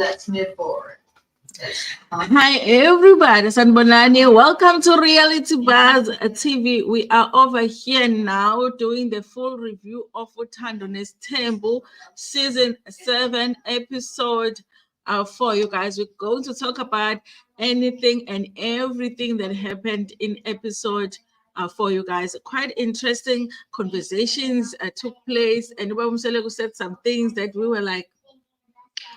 Let's move forward. Hi everybody, Sanbonani. Welcome to Reality Buzz TV. We are over here now doing the full review of Uthando Nesthembu season 7 episode 4. You guys, we're going to talk about anything and everything that happened in episode 4. You guys, quite interesting conversations took place, and Mseleku said some things that we were like,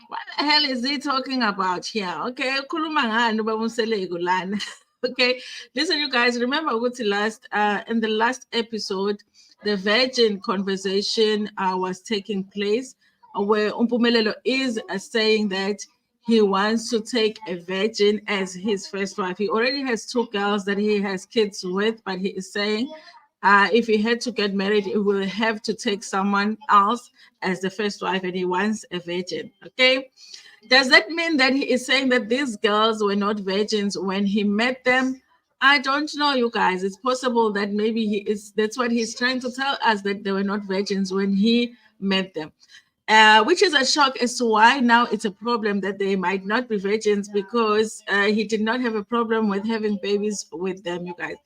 what the hell is he talking about here? Okay, khuluma ngani ubaba Mseleku lana? Okay, listen, you guys. Remember, in the last episode, the virgin conversation was taking place, where Umpumelelo is saying that he wants to take a virgin as his first wife. He already has 2 girls that he has kids with, but he is saying if he had to get married, he will have to take someone else as the first wife, and he wants a virgin. Okay. Does that mean that he is saying that these girls were not virgins when he met them? I don't know, you guys. It's possible that maybe that's what he's trying to tell us, that they were not virgins when he met them. Which is a shock as to why now it's a problem that they might not be virgins, because he did not have a problem with having babies with them, you guys.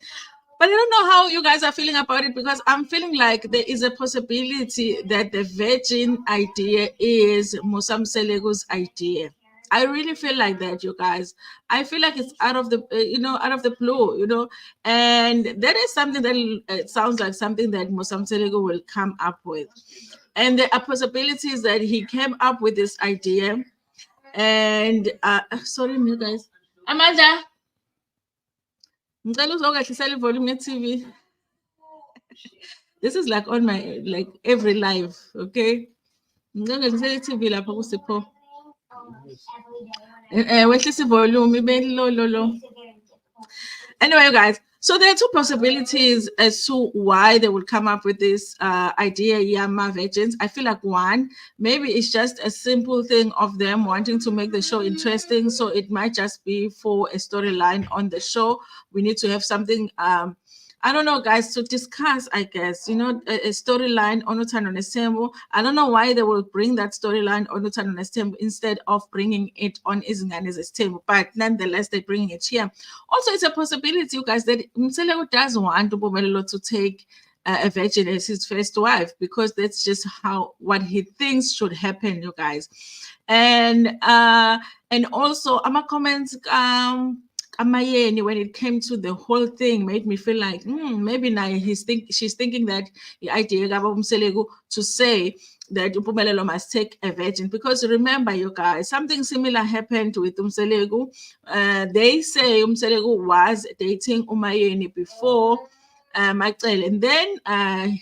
But I don't know how you guys are feeling about it, because I'm feeling like there is a possibility that the virgin idea is Mseleku's idea. I really feel like that, you guys. I feel like it's out of the, out of the blue, and that is something that sounds like something that Mselegu will come up with. And there are possibilities that he came up with this idea. And sorry, you guys. Amanda. Ngicela uzokehlisela ivolume ye-TV. This is like on my every live, okay? Ngicela ngehlisela i-TV lapha kuSipho. Wehlisa ivolume ibe lo. Anyway, you guys, so there are 2 possibilities as to why they would come up with this idea, Yama virgins. I feel like one, maybe it's just a simple thing of them wanting to make the show interesting. So it might just be for a storyline on the show. We need to have something, I don't know, guys, to discuss, I guess, a storyline on Uthando Nesthembu. I don't know why they will bring that storyline on Uthando Nesthembu instead of bringing it on Izingane Nesthembu, but nonetheless, they're bringing it here. Also, it's a possibility, you guys, that Mseleku does want Umpumelelo to take a virgin as his first wife, because that's just what he thinks should happen, you guys. And also, I'm a comment, Amayeni, when it came to the whole thing, made me feel like maybe now she's thinking that the idea of Mseleku to say that Umpumelelo must take a virgin, because remember, you guys, something similar happened with Mseleku. They say Mseleku was dating Umayeni before Macele, and then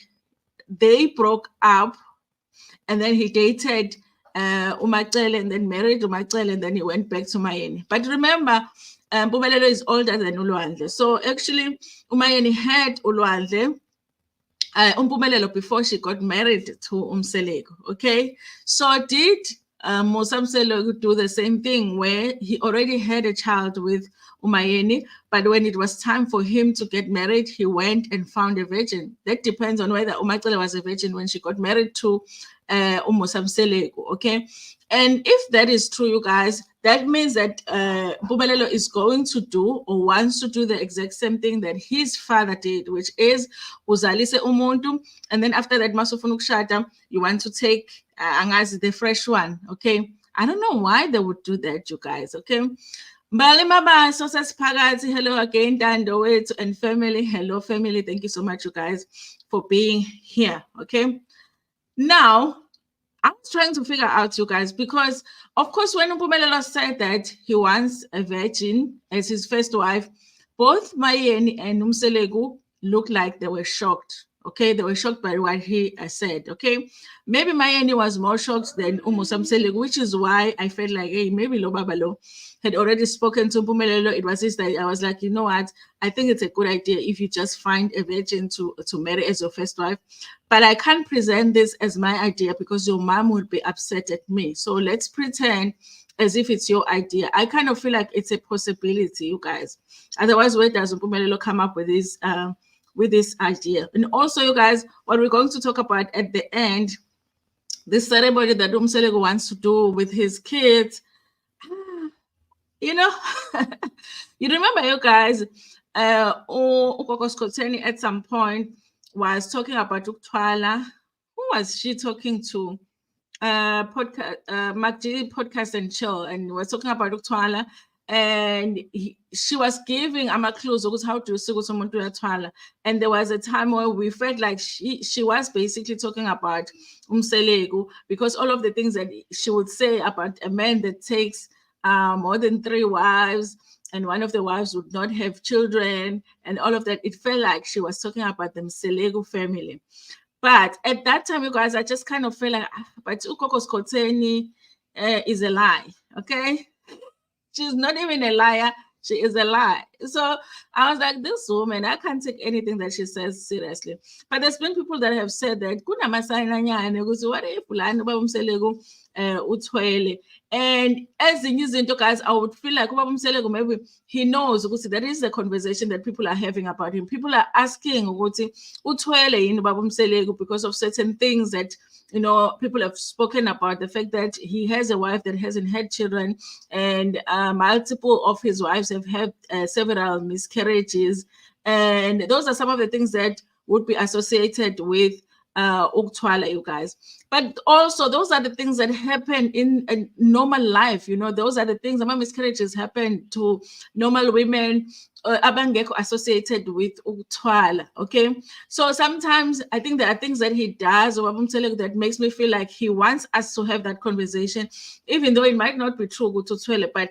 they broke up, and then he dated Umacele and then married Umacele, and then he went back to Mayeni. But remember, Mpumelelo is older than Ulwandle. So actually, Umayeni had Ulwandle, Mpumelelo, before she got married to Mseleku. Okay, so did Mseleku do the same thing, where he already had a child with Umayeni, but when it was time for him to get married, he went and found a virgin? That depends on whether Umacele was a virgin when she got married to Mseleku. Okay, and if that is true, you guys, that means that Mpumelelo is going to do or wants to do the exact same thing that his father did, which is uzalise umuntu, and then after that masufuna ukushada, you want to take angazi the fresh one. Okay, I don't know why they would do that, you guys. Okay, Mbali Mabaso sasiphakathi. Hello again, Uthando wethu and family. Hello family, thank you so much, you guys, for being here. Okay, now I was trying to figure out, you guys, because of course, when Umpumelelo said that he wants a virgin as his first wife, both Mayeni and Mseleku looked like they were shocked. Okay, they were shocked by what he said. Okay, maybe Mayeni was more shocked than Mseleku, which is why I felt like, hey, maybe Lo Babalo had already spoken to Mpumelelo. It was this that I was like, you know what? I think it's a good idea if you just find a virgin to marry as your first wife. But I can't present this as my idea because your mom would be upset at me. So let's pretend as if it's your idea. I kind of feel like it's a possibility, you guys. Otherwise, where does Mpumelelo come up with this idea? And also, you guys, what we're going to talk about at the end, this ceremony that Mseleku wants to do with his kids, You know, you remember, you guys, Ukoko Skoteni at some point was talking about Uktwala. Who was she talking to? Podcast, MacG podcast and chill, and was talking about Uktwala, and she was giving ama clues about how to ukuthi umuntu uyathwala. And there was a time where we felt like she was basically talking about Mseleku, because all of the things that she would say about a man that takes more than 3 wives, and one of the wives would not have children, and all of that, it felt like she was talking about the Mseleku family. But at that time, you guys, I just kind of feel like, but Ukoko Skoteni is a lie, okay? She's not even a liar. She is a lie. So I was like, this woman, I can't take anything that she says seriously. But there's been people that have said that, what if and as in using guys, I would feel like maybe he knows that is a conversation that people are having about him. People are asking because of certain things that people have spoken about, the fact that he has a wife that hasn't had children, and multiple of his wives have had several miscarriages, and those are some of the things that would be associated with Uktwala, you guys. But also, those are the things that happen in a normal life. Those are the things. Miscarriages happen to normal women, abangeko associated with Uktwala. Okay, so sometimes I think there are things that he does that makes me feel like he wants us to have that conversation, even though it might not be true. But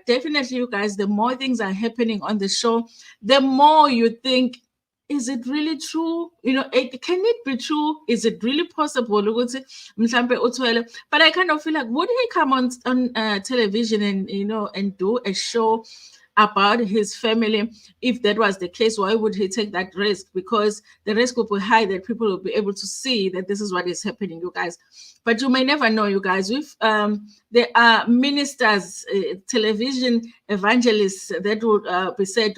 definitely, you guys, the more things are happening on the show, the more you think, is it really true? Can it be true? Is it really possible? But I kind of feel like, would he come on television and and do a show about his family? If that was the case, why would he take that risk? Because the risk would be high that people will be able to see that this is what is happening, you guys. But you may never know, you guys. If there are ministers, television evangelists that would be said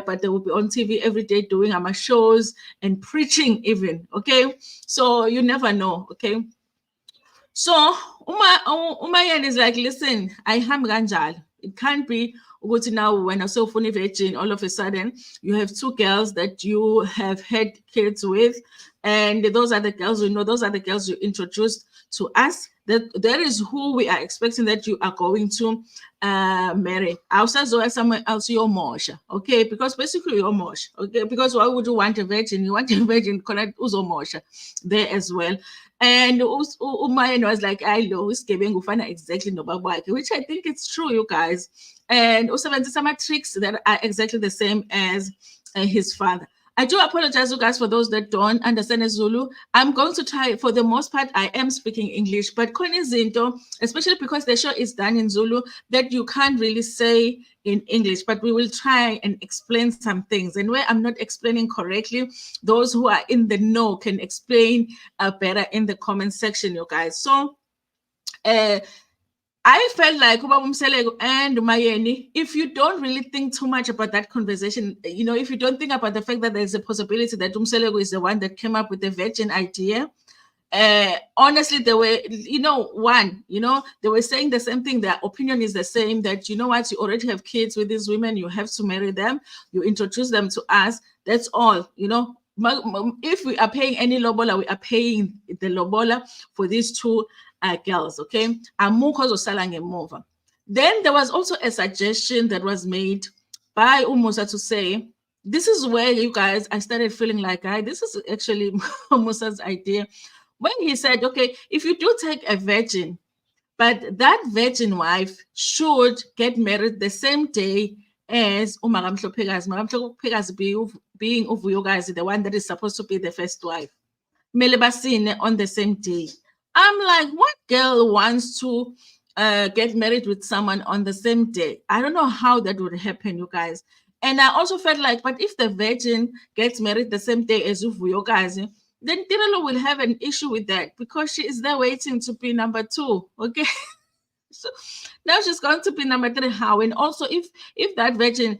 but they will be on TV every day doing shows and preaching even. Okay, so you never know. Okay, so Umayan is like, listen, I am ganjal. It can't be now when I saw funny virgin, all of a sudden you have 2 girls that you have had kids with, and those are the girls those are the girls you introduced to us. That is who we are expecting that you are going to marry. Outside somewhere else, you're Moshe, okay? Because basically you're Moshe, okay? Because why would you want a virgin? You want a virgin, connect Uzo Moshe there as well. And Umayan was like, I know exactly which I think it's true, you guys. And also some tricks that are exactly the same as his father. I do apologize, you guys, for those that don't understand Zulu. I'm going to try. For the most part, I am speaking English, but Zinto, especially because the show is done in Zulu, that you can't really say in English, but we will try and explain some things. And where I'm not explaining correctly, those who are in the know can explain better in the comment section, you guys. So, I felt like Mseleku and Mayeni, if you don't really think too much about that conversation, if you don't think about the fact that there's a possibility that Mseleku is the one that came up with the virgin idea, honestly, they were, they were saying the same thing. Their opinion is the same, that, you already have kids with these women, you have to marry them, you introduce them to us, that's all, If we are paying any lobola, we are paying the lobola for these 2 girls, okay? Then there was also a suggestion that was made by Umusa to say, this is where, you guys, I started feeling like, this is actually Umusa's idea. When he said, okay, if you do take a virgin, but that virgin wife should get married the same day as Magamhlophekazi being Uvuyokazi, the one that is supposed to be the first wife. Melebasine on the same day. I'm like, what girl wants to get married with someone on the same day? I don't know how that would happen, you guys. And I also felt like, but if the virgin gets married the same day as Uvuyokazi, then Tirelo will have an issue with that, because she is there waiting to be number 2, okay? So now she's going to be number 3. How? And also, if that virgin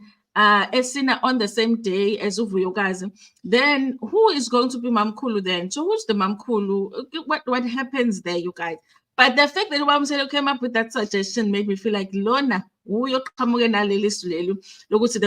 is seen on the same day as Uvuyokazi, then who is going to be Mamkulu then? So who's the Mamkulu? What happens there, you guys? But the fact that Wamselo came up with that suggestion made me feel like, Lona, there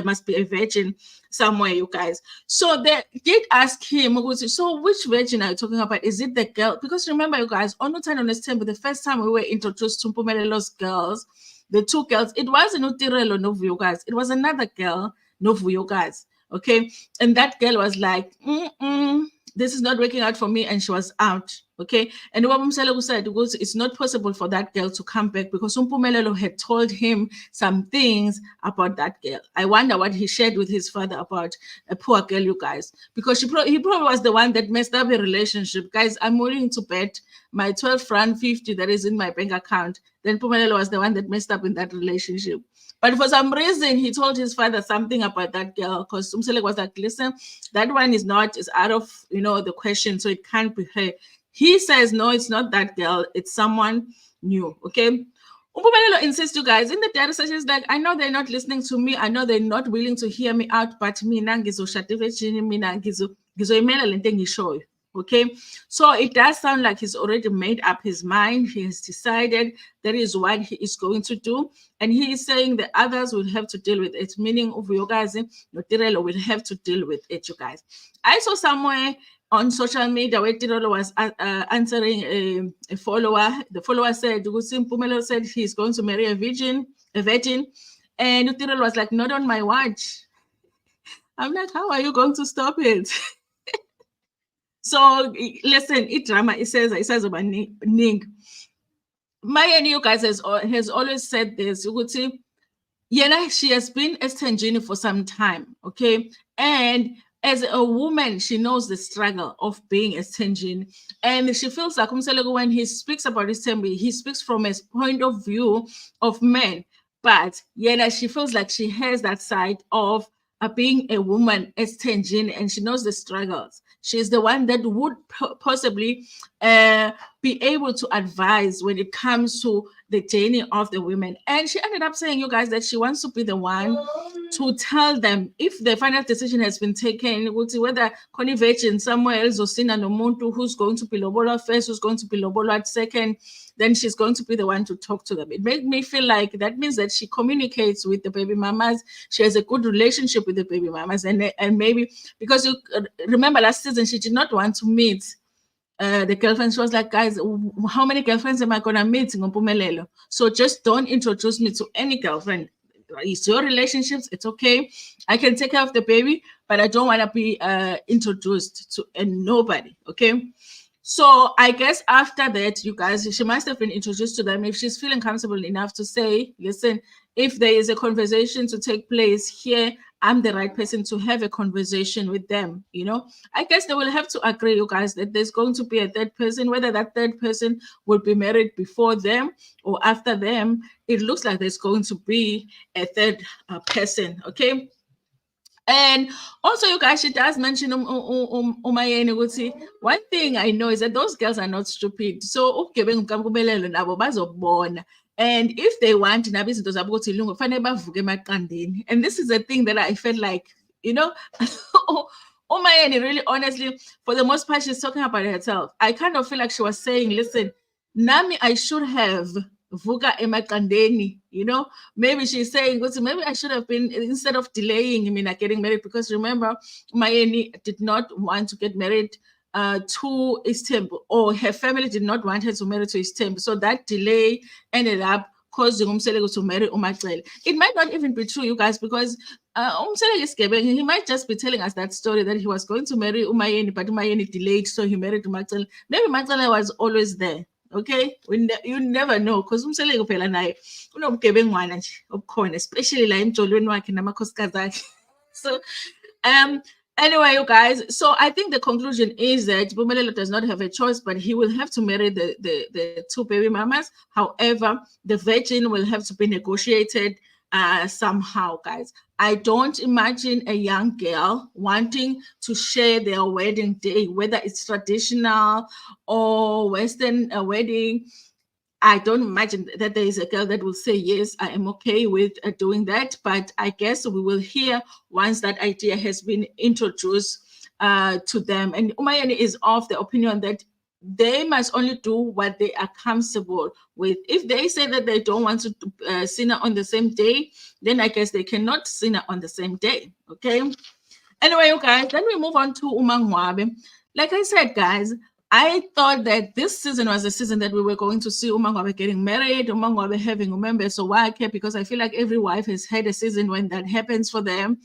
must be a virgin somewhere, you guys. So they did ask him, so which virgin are you talking about? Is it the girl? Because remember, you guys, on Uthando Nesthembu, the first time we were introduced to Mpumelela's girls, the two girls, it wasn't Utirelo Novuyo, guys. It was another girl, Novuyo, guys. Okay. And that girl was like, this is not working out for me, and she was out. Okay. And what Mseleku said was, it's not possible for that girl to come back because Mpumelelo had told him some things about that girl. I wonder what he shared with his father about a poor girl, you guys, because he probably was the one that messed up a relationship. Guys, I'm willing to bet my 12 Rand 50 that is in my bank account, then Mpumelelo was the one that messed up in that relationship. But for some reason, he told his father something about that girl, because Mseleku was like, listen, that one is out of, the question, so it can't be her. He says, no, it's not that girl, it's someone new, okay? Mpumelelo insists, you guys, in the data sessions, like, I know they're not listening to me, I know they're not willing to hear me out, but mina ngizoshada evirgini, mina ngizoyimela lento engishoyo. Okay, so it does sound like he's already made up his mind. He has decided that is what he is going to do, and he is saying the others will have to deal with it, meaning Uvuyokazi, Notirelo will have to deal with it, you guys. I saw somewhere on social media where Tirelo was answering a follower. The follower said, Mpumelelo said he's going to marry a virgin, and Tirelo was like, not on my watch. I'm like, how are you going to stop it? So listen, drama. It says about Ning. My you guys has always said this. You could see, she has been Estangini for some time, okay, and as a woman, she knows the struggle of being Estangini, and she feels like Mseleku, when he speaks about Isthembu, he speaks from a point of view of men, but she feels like she has that side of being a woman Estangini, and she knows the struggles. She's the one that would possibly be able to advise when it comes to the journey of the women. And she ended up saying, you guys, that she wants to be the one to tell them if the final decision has been taken, whether Connie Virgin somewhere else or Sina Nomuntu, who's going to be Lobola first, who's going to be Lobola second, then she's going to be the one to talk to them. It made me feel like that means that she communicates with the baby mamas. She has a good relationship with the baby mamas. And maybe because you remember last season, she did not want to meet the girlfriend. She was like, guys, how many girlfriends am I going to meet in Mpumelelo? So just don't introduce me to any girlfriend. It's your relationships. It's okay. I can take care of the baby, but I don't want to be introduced to nobody. Okay. So I guess after that, you guys, she must have been introduced to them if she's feeling comfortable enough to say, listen, if there is a conversation to take place here, I'm the right person to have a conversation with them. I guess they will have to agree, you guys, that there's going to be a third person, whether that third person will be married before them or after them. It looks like there's going to be a third person. Okay. And also, you guys, she does mention one thing I know is that those girls are not stupid. So, and if they want, and this is a thing that I felt like, Umayeni, really honestly, for the most part, she's talking about herself. I kind of feel like she was saying, listen, Nami, I should have Vuka Emakandeni, maybe she's saying, maybe I should have been, instead of delaying getting married, because remember, Mayeni did not want to get married to Isthembu, or her family did not want her to marry to Isthembu. So that delay ended up causing Mseleku to marry Umacele. It might not even be true, you guys, because Mseleku is Gebeng. He might just be telling us that story that he was going to marry Umayeni, but Umayeni delayed, so he married Umacele. Maybe Umacele was always there. Okay, you never know, because Mseleku phela naye unomgebengwana nje obukhona, especially la emjolweni wakhe namakhosikazi akhe. So anyway, you guys, so I think the conclusion is that Mpumelelo does not have a choice, but he will have to marry the two baby mamas. However, the virgin will have to be negotiated somehow, guys. I don't imagine a young girl wanting to share their wedding day, whether it's traditional or Western wedding. I don't imagine that there is a girl that will say, yes, I am okay with doing that. But I guess we will hear once that idea has been introduced to them. And Umayeni is of the opinion that they must only do what they are comfortable with. If they say that they don't want to sinner on the same day, then I guess they cannot sinner on the same day. Okay. Anyway, you guys, then we move on to Umangwabe. Like I said, guys, I thought that this season was a season that we were going to see Umangwabe getting married, Umangwabe having a member. So why I care? Because I feel like every wife has had a season when that happens for them.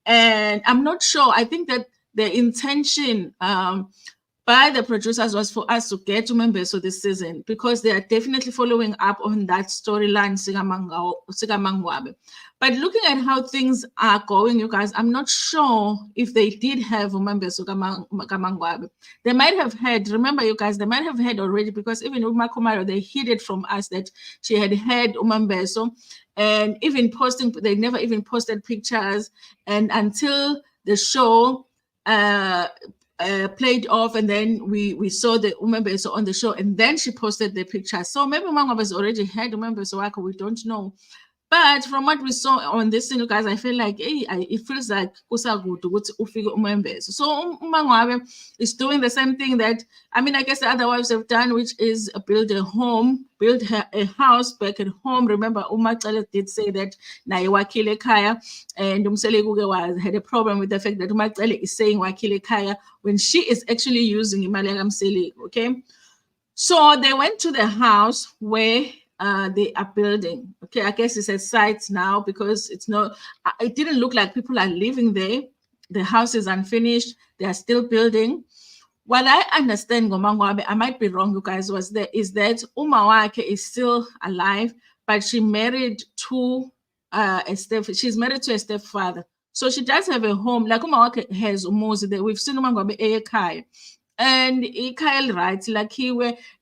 And I'm not sure. I think that the intention by the producers was for us to get to members of this season, because they are definitely following up on that storyline, Sigamangwabe. But looking at how things are going, you guys, I'm not sure if they did have members of Sigamangwabe. They might have had, remember you guys, they might have had already, because even Uma Kumaro, they hid it from us that she had Umambeso, and even posting, they never even posted pictures, and until the show played off, and then we saw the Umambeso on the show, and then she posted the picture. So maybe Umambeso already had Umambeso, we don't know. But from what we saw on this thing, guys, I feel like it feels like kusagudu ukuthi ufike umembezo. So Umangwabe is doing the same thing that, I mean, I guess the other wives have done, which is build a home, build a house back at home. Remember, Umacele did say that naye wakile kaya, and Mseleku had a problem with the fact that Umacele is saying wakile kaya when she is actually using imali Mseleku. Okay, so they went to the house where they are building. Okay, I guess it's a site now, because it's not, it didn't look like people are living there. The house is unfinished. They are still building. What I understand, Gomangwabe, I might be wrong, you guys, is that Umawake is still alive, but she married to she's married to a stepfather. So she does have a home. Like Umawake has umuzi there. We've seen Umangwabe Ekai. And Kyle writes like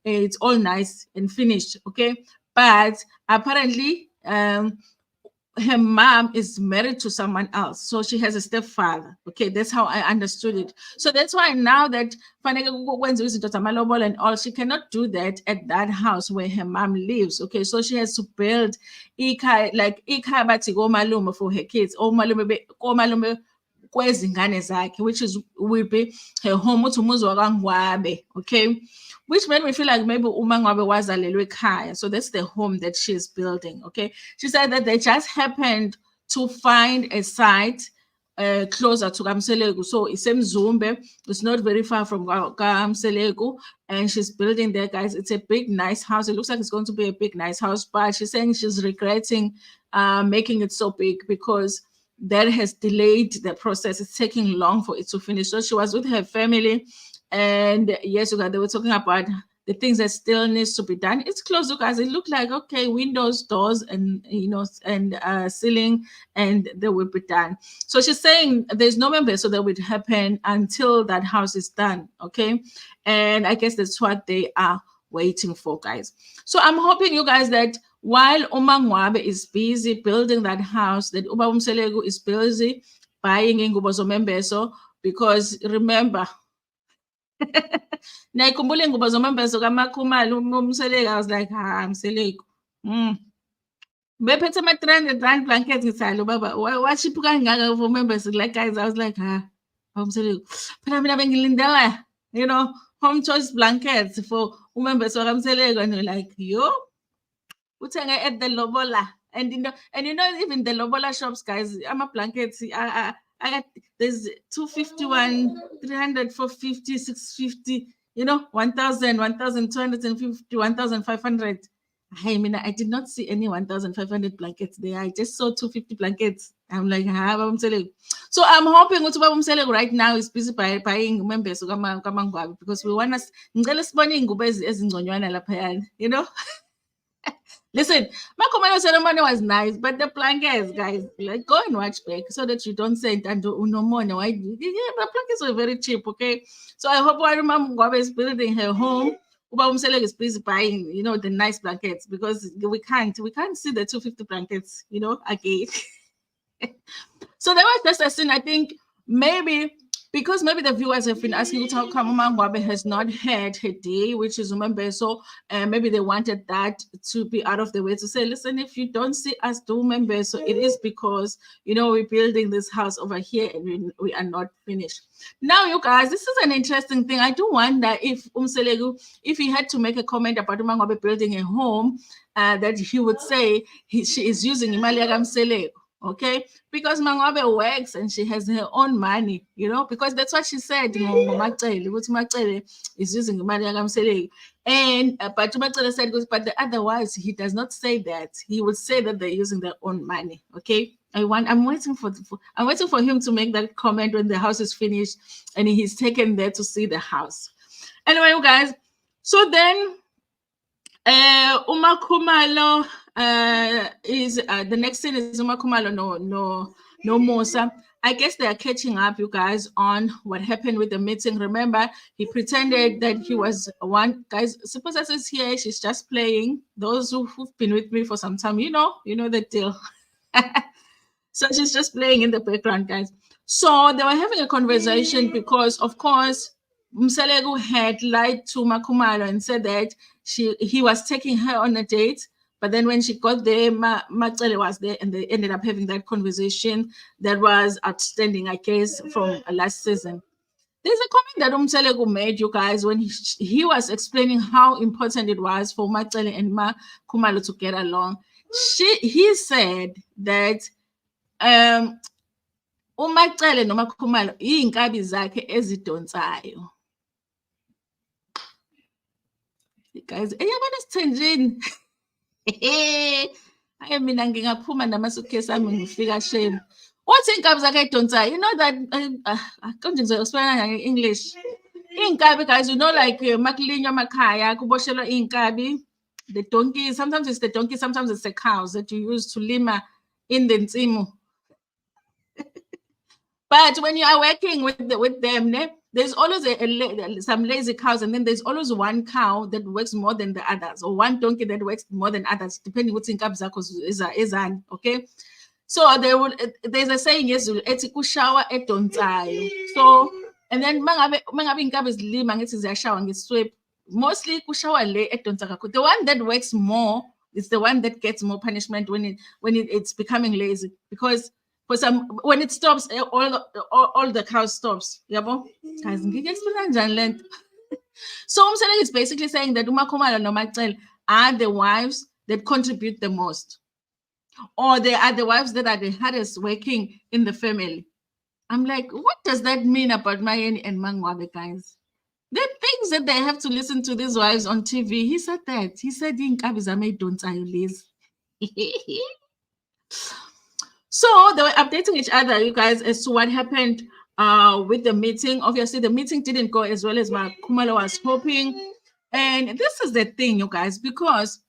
it's all nice and finished, okay? But apparently, her mom is married to someone else, so she has a stepfather. Okay, that's how I understood it. So that's why now that and all, she cannot do that at that house where her mom lives. Okay, so she has to build malume for her kids, or malume kwezingane zakhe, which will be her home, okay, which made me feel like maybe Umangwabe wazalelwe ekhaya. So that's the home that she's building. Okay, she said that they just happened to find a site closer to Mseleku. So it's Mzumbe. It's not very far from Mseleku, and she's building there, guys. It's a big, nice house. It looks like it's going to be a big, nice house, but she's saying she's regretting making it so big, because that has delayed the process. It's taking long for it to finish. So she was with her family, and yes, you guys, they were talking about the things that still needs to be done. It's close, you guys. It looked like, okay, windows, doors, and and ceiling, and they will be done. So she's saying there's no member, so that would happen until that house is done. Okay, and I guess that's what they are waiting for, guys. So I'm hoping, you guys, that while Umangwabe is busy building that house, that Uba Mseleku is busy buying ingubo zomembeso, because remember, nayikhumbula ingubo zomembeso kaMakhumalo uMseleku, I was like, Mseleku, bephethe ama-300 blankets ngisalo baba, washiphu kangaka for members. Like, guys, I was like, Mseleku, phela mina bengilindela, home choice blankets for umembeso kaMseleku, and you're like, yo, at the lobola, and even the lobola shops, guys, blankets, there's 251, 300, 450, 650, 1,000, 1,250, 1,500. I did not see any 1,500 blankets there. I just saw 250 blankets. I'm like, so I'm hoping Baba Mseleku right now is busy buying members of Kamangwabi, because we want us, Listen, Makomano ceremony was nice, but the blankets, guys, like, go and watch back so that you don't say no more. No, the blankets were very cheap, okay? So I hope Mama is building her home. Uba Mseleku is busy buying, the nice blankets, because we can't see the 250 blankets, again. So that was just a scene. I think maybe because maybe the viewers have been asking how come Umangwabe has not had her day, which is Umembeso, and maybe they wanted that to be out of the way to say, listen, if you don't see us do Umembeso, it is because, you know, we're building this house over here and we are not finished. Now, you guys, this is an interesting thing. I do wonder if Mseleku, if he had to make a comment about Umangwabe building a home, that he would say she is using Imali Mseleku. Okay, because Mangwabe works and she has her own money, you know, because that's what she said. Macele is using the money. And but Macele said, but otherwise he does not say that. He would say that they're using their own money. Okay, I'm waiting for him to make that comment when the house is finished and he's taken there to see the house. Anyway, you guys. So then, Uma Khumalo is the next scene is Uma Khumalo no Musa. I guess they are catching up, you guys, on what happened with the meeting. Remember, he pretended that he was one. Guys, suppose is here. She's just playing. Those who've been with me for some time, you know the deal. So she's just playing in the background, guys. So they were having a conversation because, of course, Mseleku had lied to Makhumalo and said that he was taking her on a date. But then when she got there, Macele was there and they ended up having that conversation that was outstanding, I guess, from last season. There's a comment that Mseleku made, you guys, when he was explaining how important it was for Macele and Makhumalo to get along. He said that uMacele noMakhumalo iy'nkabi zakhe ezidonsayo. Guys, eyabona Sithenjini. Hayi mina ngingaphuma namasuitcase ami ngifika shame. What's iy'nkabi zakhe edonsayo? You know that konje ngizoxplain in English. Iy'nkabi, guys, you know, like makulinywa emakhaya kuboshelwa iy'nkabi. The donkey, sometimes it's the donkey, sometimes it's the cows that you use to lima in the nsimu. But when you are working with them, there's always some lazy cows, and then there's always one cow that works more than the others, or one donkey that works more than others, depending what's in kabza is okay. So there's a saying yes, kushawa edonsayo. So and then mangabe inkabi zilima ngithi ziyashawa ngisweep. Mostly kushawa le edonsa. The one that works more is the one that gets more punishment when it's becoming lazy, because when it stops, all the cows stops. Yabo? Guys, so Mseleku is basically saying that uMakhumalo noMacele are the wives that contribute the most, or they are the wives that are the hardest working in the family. I'm like, what does that mean about Mayeni and Mangwabe, guys? The things that they have to listen to these wives on TV. He said that. He said, so they were updating each other, you guys, as to what happened with the meeting. Obviously, the meeting didn't go as well as Makhumalo was hoping. And this is the thing, you guys, because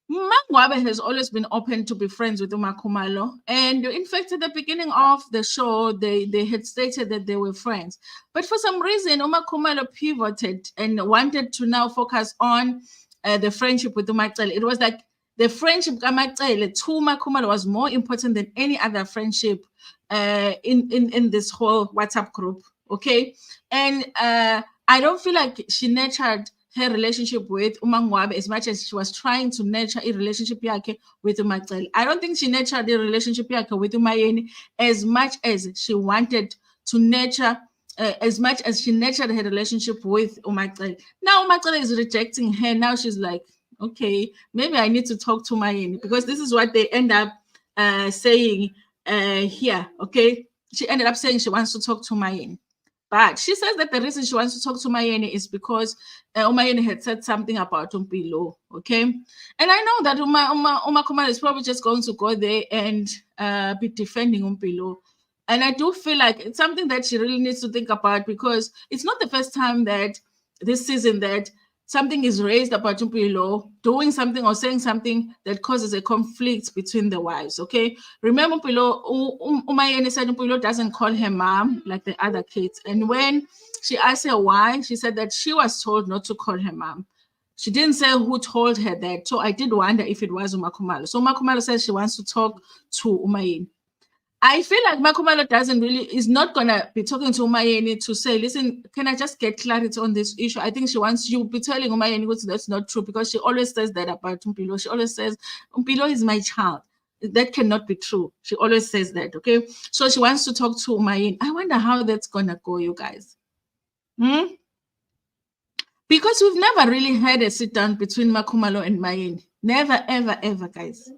Mangwabe has always been open to be friends with Makhumalo. And in fact, at the beginning of the show, they had stated that they were friends. But for some reason, Makhumalo pivoted and wanted to now focus on the friendship with Macele. It was like the friendship with Macele to Makhumalo was more important than any other friendship in this whole WhatsApp group. Okay. And I don't feel like she nurtured her relationship with Umangwabe as much as she was trying to nurture a relationship with Macele. I don't think she nurtured the relationship with Umayeni as much as she wanted to nurture, as much as she nurtured her relationship with Macele. Now Macele is rejecting her. Now she's like, okay, maybe I need to talk to Umayeni, because this is what they end up saying here. Okay, she ended up saying she wants to talk to Umayeni. But she says that the reason she wants to talk to Umayeni is because Umayeni had said something about Umpilo, okay? And I know that Umakhumalo is probably just going to go there and be defending Umpilo. And I do feel like it's something that she really needs to think about, because it's not the first time that this season that something is raised about Umpilo doing something or saying something that causes a conflict between the wives, okay? Remember, Umayeni said Umpilo doesn't call her mom like the other kids. And when she asked her why, she said that she was told not to call her mom. She didn't say who told her that. So I did wonder if it was Umakhumalo. So Umakhumalo says she wants to talk to Umayeni. I feel like Makumalo is not gonna be talking to Umayeni to say, listen, can I just get clarity on this issue? I think she wants you to be telling Umayeni that's not true, because she always says that about Umpilo. She always says, Umpilo is my child. That cannot be true. She always says that, okay? So she wants to talk to Umayeni. I wonder how that's gonna go, you guys. Because we've never really had a sit down between Makumalo and Mayeni. Never, ever, ever, guys.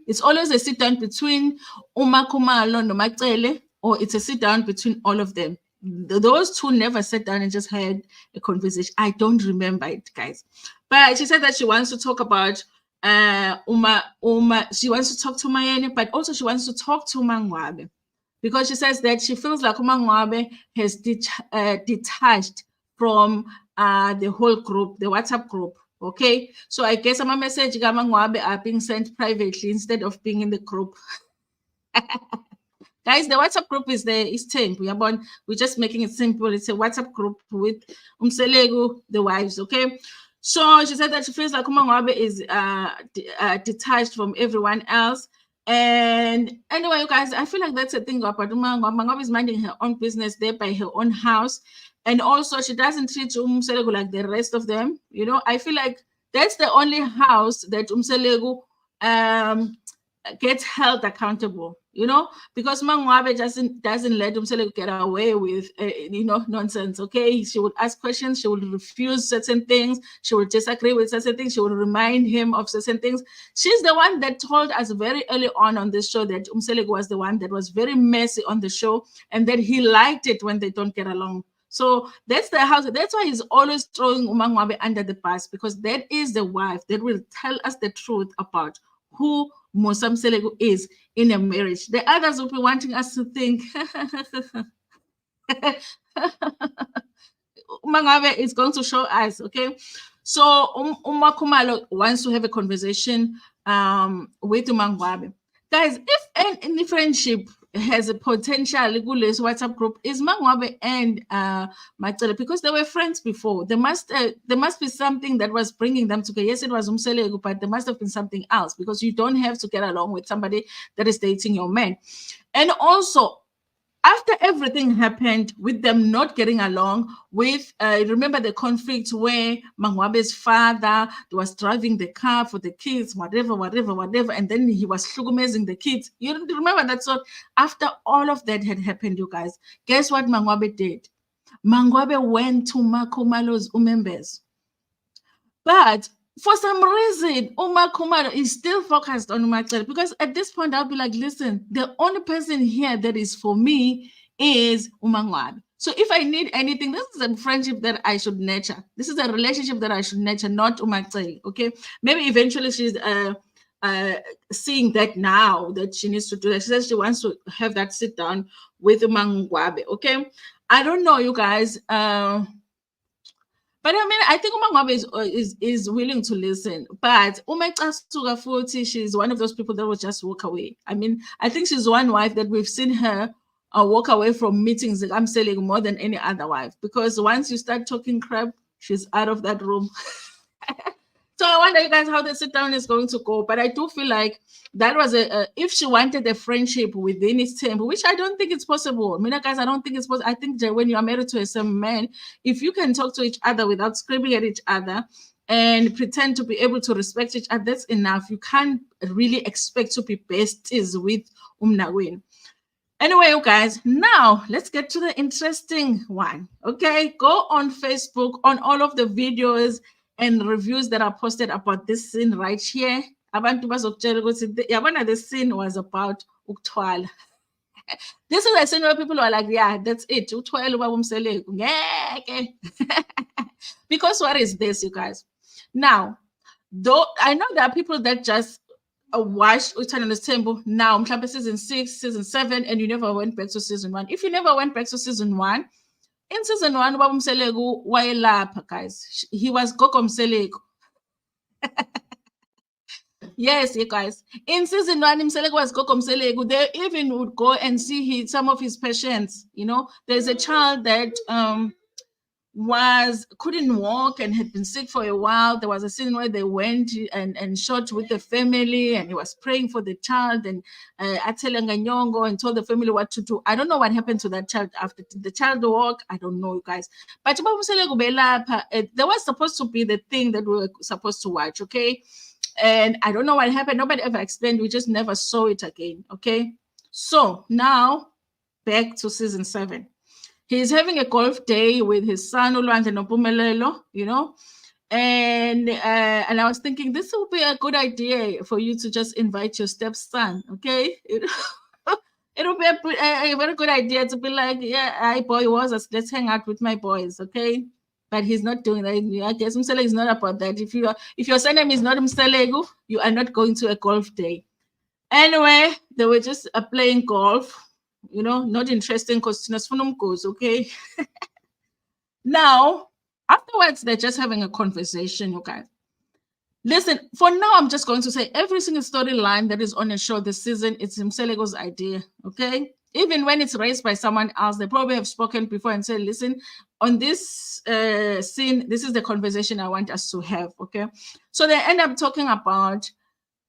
It's always a sit down between Umakumalo and Macele, or it's a sit down between all of them. Those two never sat down and just had a conversation. I don't remember it, guys. But she said that she wants to talk about she wants to talk to Mayeni, but also she wants to talk to Mangwabe, because she says that she feels like Mangwabe has detached from the whole group, the WhatsApp group. Okay, so I guess my message are being sent privately instead of being in the group. Guys, the WhatsApp group is the Isthembu. We're just making it simple. It's a WhatsApp group with Mseleku, the wives. Okay, so she said that she feels like Umangwabe is detached from everyone else. And anyway, you guys, I feel like that's the thing about Umangwabe is minding her own business there by her own house. And also, she doesn't treat Mseleku like the rest of them. You know, I feel like that's the only house that Mseleku gets held accountable. You know, because Mangwabe doesn't let Mseleku get away with nonsense. Okay, she would ask questions, she would refuse certain things, she would disagree with certain things, she would remind him of certain things. She's the one that told us very early on this show that Mseleku was the one that was very messy on the show, and that he liked it when they don't get along. So that's the house. That's why he's always throwing Umangwabe under the bus, because that is the wife that will tell us the truth about who Musa Mseleku is in a marriage. The others will be wanting us to think Umangwabe is going to show us, okay? So Umakumalo wants to have a conversation with Umangwabe. Guys, if any friendship has a potential this WhatsApp group, is Mangwabe and Macele, because they were friends before. There must be something that was bringing them together. Yes, it was Mseleku, but there must have been something else, because you don't have to get along with somebody that is dating your man. And also, after everything happened with them not getting along, with remember the conflict where Mangwabe's father was driving the car for the kids, whatever, and then he was hlukumezing the kids. You remember that? So after all of that had happened, you guys, guess what Mangwabe did? Mangwabe went to Makumalo's members. But for some reason, Kumalo is still focused on Macele, because at this point, I'll be like, listen, the only person here that is for me is Umangwabe. So if I need anything, this is a friendship that I should nurture. This is a relationship that I should nurture, not Umacele, okay? Maybe eventually she's seeing that now, that she needs to do that. She says she wants to have that sit down with Umangwabe, okay? I don't know, you guys. But I mean, I think Umangwabe is willing to listen. But Umecasuka Futi, she's one of those people that will just walk away. I mean, I think she's one wife that we've seen her walk away from meetings that I'm selling more than any other wife. Because once you start talking crap, she's out of that room. So I wonder, you guys, how the sit down is going to go. But I do feel like that was if she wanted a friendship within Isthembu, which I don't think it's possible. I mean, guys, I don't think it's possible. I think that when you are married to a same man, if you can talk to each other without screaming at each other and pretend to be able to respect each other, that's enough. You can't really expect to be besties with Umnagwin. Anyway, you guys, now let's get to the interesting one. Okay, go on Facebook, on all of the videos and reviews that are posted about this scene right here. The scene was about Uthando. This is a scene where people are like, yeah, that's it. Because what is this, you guys? Now, though I know there are people that just watched Uthando Nesthembu now, season 6, season 7, and you never went back to season 1. If you never went back to season 1, in season 1, Mseleku wayelapha, guys. He was Gogo Mseleku. Yes, you guys. In season 1, Mseleku was Gogo Mseleku. They even would go and see some of his patients. You know, there's a child that couldn't walk and had been sick for a while. There was a scene where they went and shot with the family, and he was praying for the child, and and told the family what to do. I don't know what happened to that child after. Did the child walk? I don't know, you guys. But there was supposed to be the thing that we were supposed to watch, okay? And I don't know what happened. Nobody ever explained. We just never saw it again, okay? So now back to season 7. He's having a golf day with his son, Uthando Nompumelelo, you know. And I was thinking, this would be a good idea for you to just invite your stepson, okay? It'll be a very good idea to be like, yeah, hi, boy, let's hang out with my boys, okay? But he's not doing that. I guess Mseleku is not about that. If your surname is not Mseleku, you are not going to a golf day. Anyway, they were just playing golf. You know, not interesting because goes, okay? Now, afterwards, they're just having a conversation, okay? Listen, for now, I'm just going to say every single storyline that is on a show this season, it's Mseleku's idea, okay? Even when it's raised by someone else, they probably have spoken before and said, listen, on this scene, this is the conversation I want us to have, okay? So they end up talking about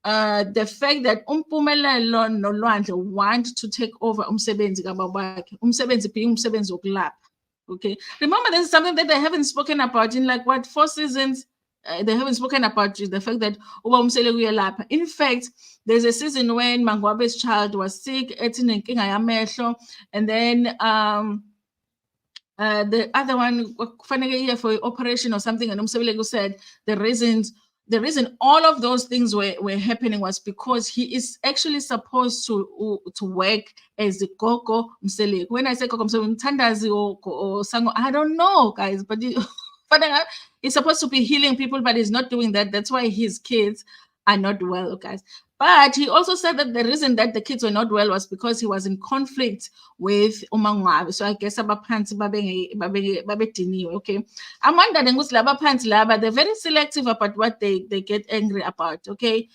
the fact that Umpumelelo noLwandle want to take over umsebenzi kababakhe, umsebenzi being umsebenzi wokulapha. Okay, remember this is something that they haven't spoken about in like what 4 seasons. They haven't spoken about the fact that uba Mseleku uyelapha. In fact, there's a season when Mangwabe's child was sick, etinenkinga yamehlo, and then the other one kufanele for operation or something, and Mseleku said the reason all of those things were happening was because he is actually supposed to work as the Gogo Mseleku. When I say Gogo Mseleku, Mthandazi or Sango, I don't know, guys, but he's supposed to be healing people, but he's not doing that. That's why his kids are not well, guys. But he also said that the reason that the kids were not well was because he was in conflict with uMangwabe. So I guess abaphansi babediniwe, okay? I'm wondering ukuthi labaphansi laba, they're very selective about what they get angry about, okay?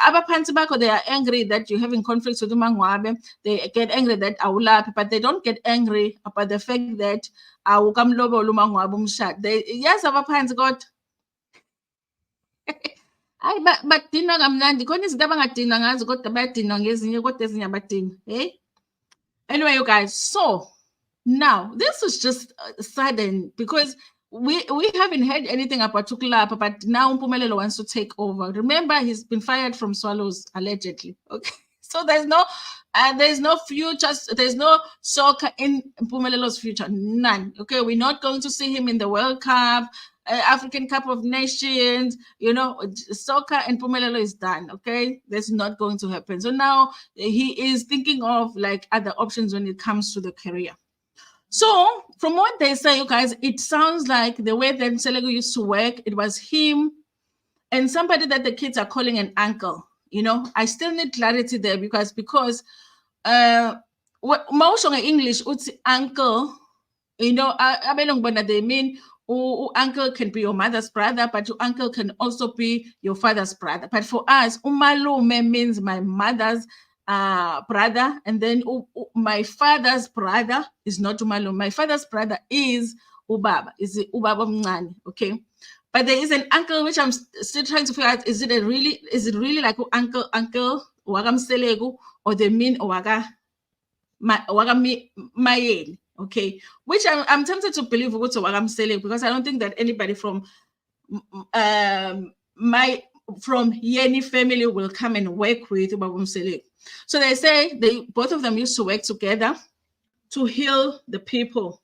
Abaphansi bakho, they are angry that you're having conflicts with uMangwabe. They get angry that awulaphi, but they don't get angry about the fact that awukamlobo uMangwabe umshado. Yes, abaphansi God. Hayi badinwa kamnandi khona izinto abangadinwa ngazo kodwa bayadinwa ngezinye kodwa ezinye abadinwa. Hey, anyway, you guys, so now this is just sudden because we haven't heard anything about ukulapha, but now Mpumelelo wants to take over. Remember, he's been fired from Swallows allegedly, okay? So there's no future, there's no soccer in Mpumelelo's future, none, okay? We're not going to see him in the World Cup, African Cup of Nations, you know, soccer and Mpumelelo is done, okay? That's not going to happen. So now he is thinking of like other options when it comes to the career. So from what they say, you guys, it sounds like the way that Mseleku used to work, it was him and somebody that the kids are calling an uncle. You know, I still need clarity there because what English, uncle, you know, they mean uncle can be your mother's brother, but your uncle can also be your father's brother. But for us, umalume means my mother's brother, and then my father's brother is not umalume. My father's brother is ubaba, is ubaba mncane, okay? But there is an uncle which I'm still trying to figure out, is it really like uncle waga Mseleku, or they mean waga mayeni? Okay, which I'm tempted to believe ukuthi waga Mseleku, because I don't think that anybody from Yeni family will come and work with Ubaba Mseleku. So they say both of them used to work together to heal the people.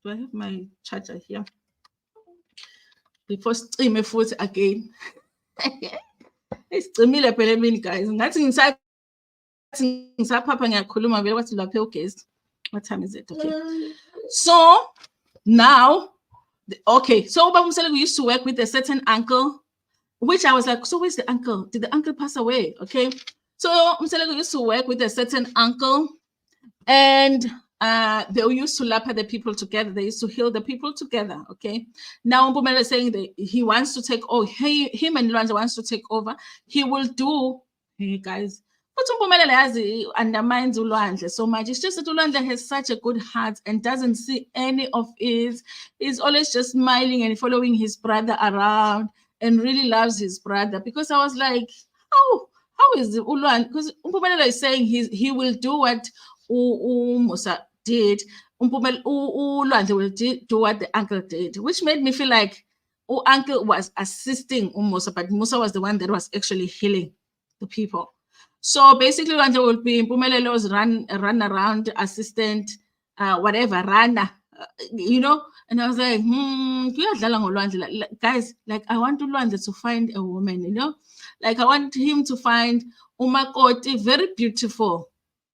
Do I have my charger here? Before stream foot again. It's cimile phela mina guys. Ngathi ngisapha ngiyakhuluma vele kwathi lapha ugesi. What time is it? Okay. So now, okay. So Ubaba Mseleku used to work with a certain uncle, which I was like, so where's the uncle? Did the uncle pass away? Okay. So Mseleku used to work with a certain uncle, and they used to lapha the people together. They used to heal the people together. Okay. Now Mpumelelo is saying that he wants to take him and Lwandle wants to take over. He will do, hey guys, Futhi uMpumelelo yazi undermines uLwandle so much. It's just that uLwandle has such a good heart and doesn't see any of it. He's always just smiling and following his brother around and really loves his brother. Because I was like, how is uLwandle? Because uMpumelelo is saying he will do what uMusa did. uLwandle will do what the uncle did, which made me feel like uncle was assisting Musa, but Musa was the one that was actually healing the people. So basically, Lwandle will be Mpumelele's run around assistant, whatever, runner, you know. And I was like, guys, like I want Lwandle to find a woman, you know, like I want him to find Umakoti, very beautiful,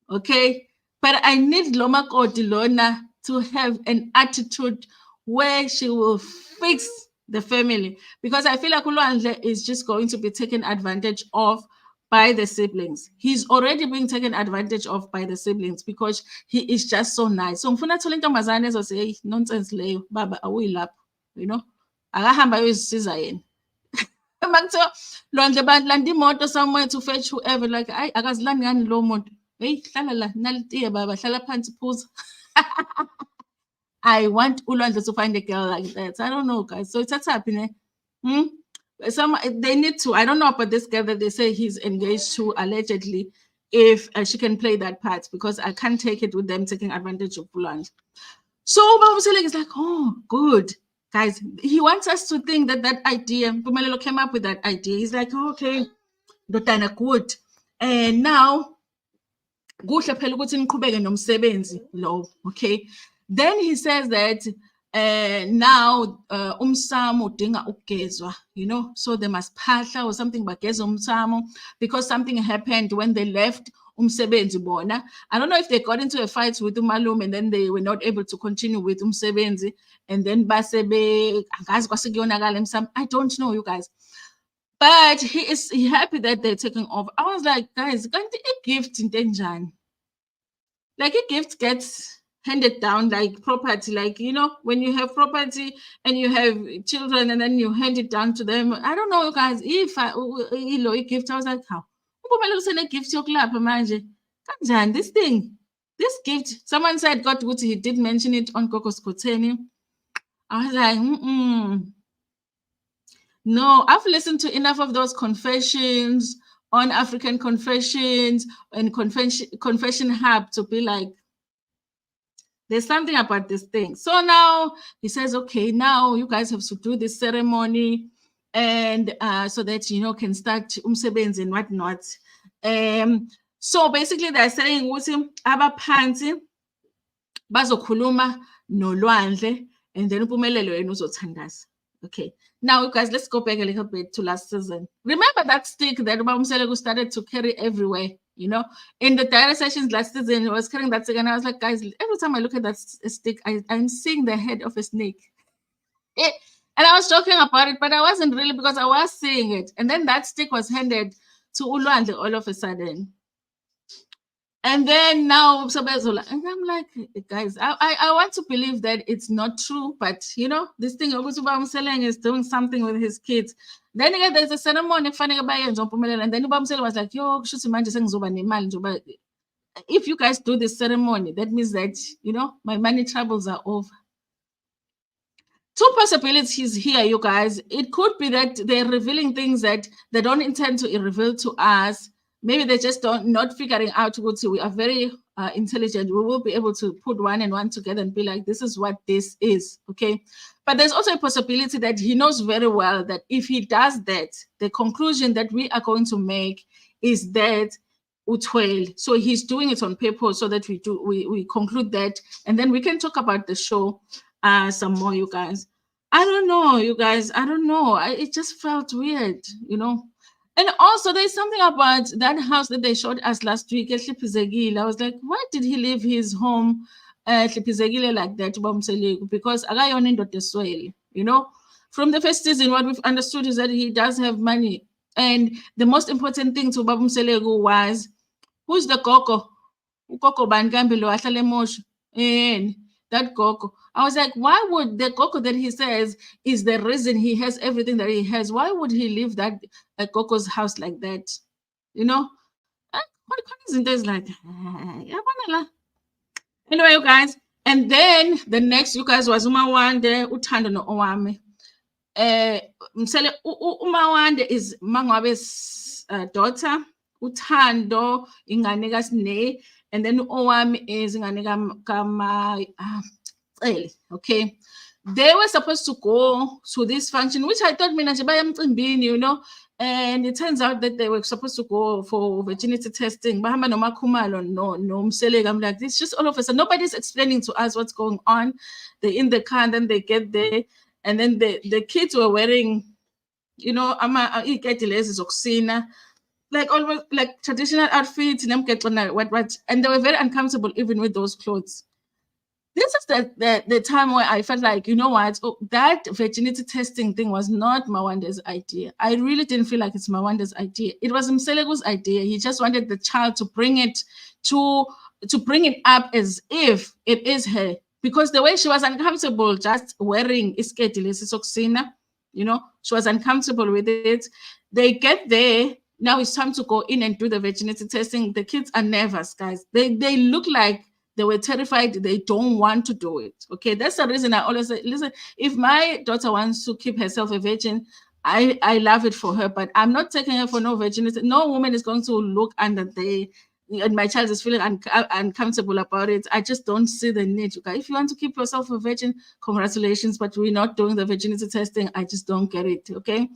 okay, but I need Lomakoti Lona to have an attitude where she will fix the family, because I feel like Ulwandle is just going to be taken advantage of by the siblings. He's already being taken advantage of by the siblings because he is just so nice. So ngifuna thola intombazane ezose hey nonsense leyo baba awuyilapho, you know, akahamba ayozisiza yena. Makuthiwa Lwandle balanda imoto somewhere to fetch whoever, like ayi akazilandi ngani lo muntu, hey hlala la nalitiye baba, hlala phansi phuza. I want Ulwandle to find a girl like that. I don't know, guys. So it's happening. They need to. I don't know about this girl that they say he's engaged to allegedly. If she can play that part, because I can't take it with them taking advantage of Ulwandle. So Mseleku is like, oh, good, guys. He wants us to think that that idea. Mpumelelo came up with that idea. He's like, oh, okay, Dotana, good, and now kuhle phela ukuthi niqhubeke nomsebenzi lo, okay. Then he says that now umsamo udinga ukugezwa, you know, so they must phahla or something bageza umsamo because something happened when they left umsebenzi bona. I don't know if they got into a fight with umalume and then they were not able to continue with umsebenzi and then base be angazi kwase kuyonakala emsamo. I don't know, you guys. But he is happy that they're taking off. I was like, guys, kanti a gift into enjani? Like a gift gets handed down like property, like, you know, when you have property and you have children and then you hand it down to them. I don't know, guys, if a gift, I was like, how? A gift manje. Kanjani, this thing, this gift, someone said God Guti, he did mention it on Coco's Koteni. I was like, no, I've listened to enough of those confessions on African Confessions and Confession Hub to be like, there's something about this thing. So now he says, okay, now you guys have to do this ceremony and so that, you know, can start umsebenzi and whatnot. So basically they're saying, abaphansi bazokhuluma noLwandle and then uPhumelelo yena uzothandaza. Okay. Now, you guys, let's go back a little bit to last season. Remember that stick that Mseleku started to carry everywhere, you know? In the diary sessions last season, he was carrying that stick, and I was like, guys, every time I look at that stick, I'm seeing the head of a snake. And I was joking about it, but I wasn't really, because I was seeing it. And then that stick was handed to Ulwandle all of a sudden. And then now, and I'm like, guys, I want to believe that it's not true, but you know, this thing Mseleku is doing something with his kids. Then again, there's a ceremony, and then Mseleku was like, yo, if you guys do this ceremony, that means that, you know, my money troubles are over. Two possibilities here, you guys. It could be that they're revealing things that they don't intend to reveal to us. Maybe they just not figuring out what we are very intelligent. We will be able to put one and one together and be like, this is what this is, okay? But there's also a possibility that he knows very well that if he does that, the conclusion that we are going to make is that Uthwele. So he's doing it on paper so that we conclude that, and then we can talk about the show some more, you guys. I don't know, you guys. I don't know. It just felt weird, you know. And also, there's something about that house that they showed us last week. I was like, why did he leave his home like that? Because you know, from the first season, what we've understood is that he does have money. And the most important thing to Babu Mseleku was, who's the Koko? Koko Bangambilo Atalemosh. And that Koko. I was like, why would the Koko that he says is the reason he has everything that he has? Why would he leave that Koko's house like that? You know? There's like, anyway, you guys. And then the next, you guys, was Umawande, Uthando no Owami. Umawande is Mangwabe's daughter. Uthando ingane kaSne, and then Owami is ingane kama okay. They were supposed to go to this function, which I thought mina nje bayamcimbini, you know. And it turns out that they were supposed to go for virginity testing. Bahamba noMakhumalo, no Mseleku. I'm like, this just all of a sudden, nobody's explaining to us what's going on. They're in the car, and then they get there, and then the kids were wearing, you know, like almost like traditional outfits, and they were very uncomfortable even with those clothes. This is the time where I felt like, you know what, that virginity testing thing was not Mawande's idea. I really didn't feel like it's Mawande's idea. It was Mseleku's idea. He just wanted the child to bring it to bring it up as if it is her, because the way she was uncomfortable just wearing isketi lesisokusina, you know, she was uncomfortable with it. They get there. Now it's time to go in and do the virginity testing. The kids are nervous, guys. They look like they were terrified. They don't want to do it. Okay, that's the reason I always say, listen, if my daughter wants to keep herself a virgin, I love it for her, but I'm not taking her for no virginity. No woman is going to look under there, and my child is feeling uncomfortable about it. I just don't see the need. Okay, if you want to keep yourself a virgin, congratulations, but we're not doing the virginity testing. I just don't get it. Okay.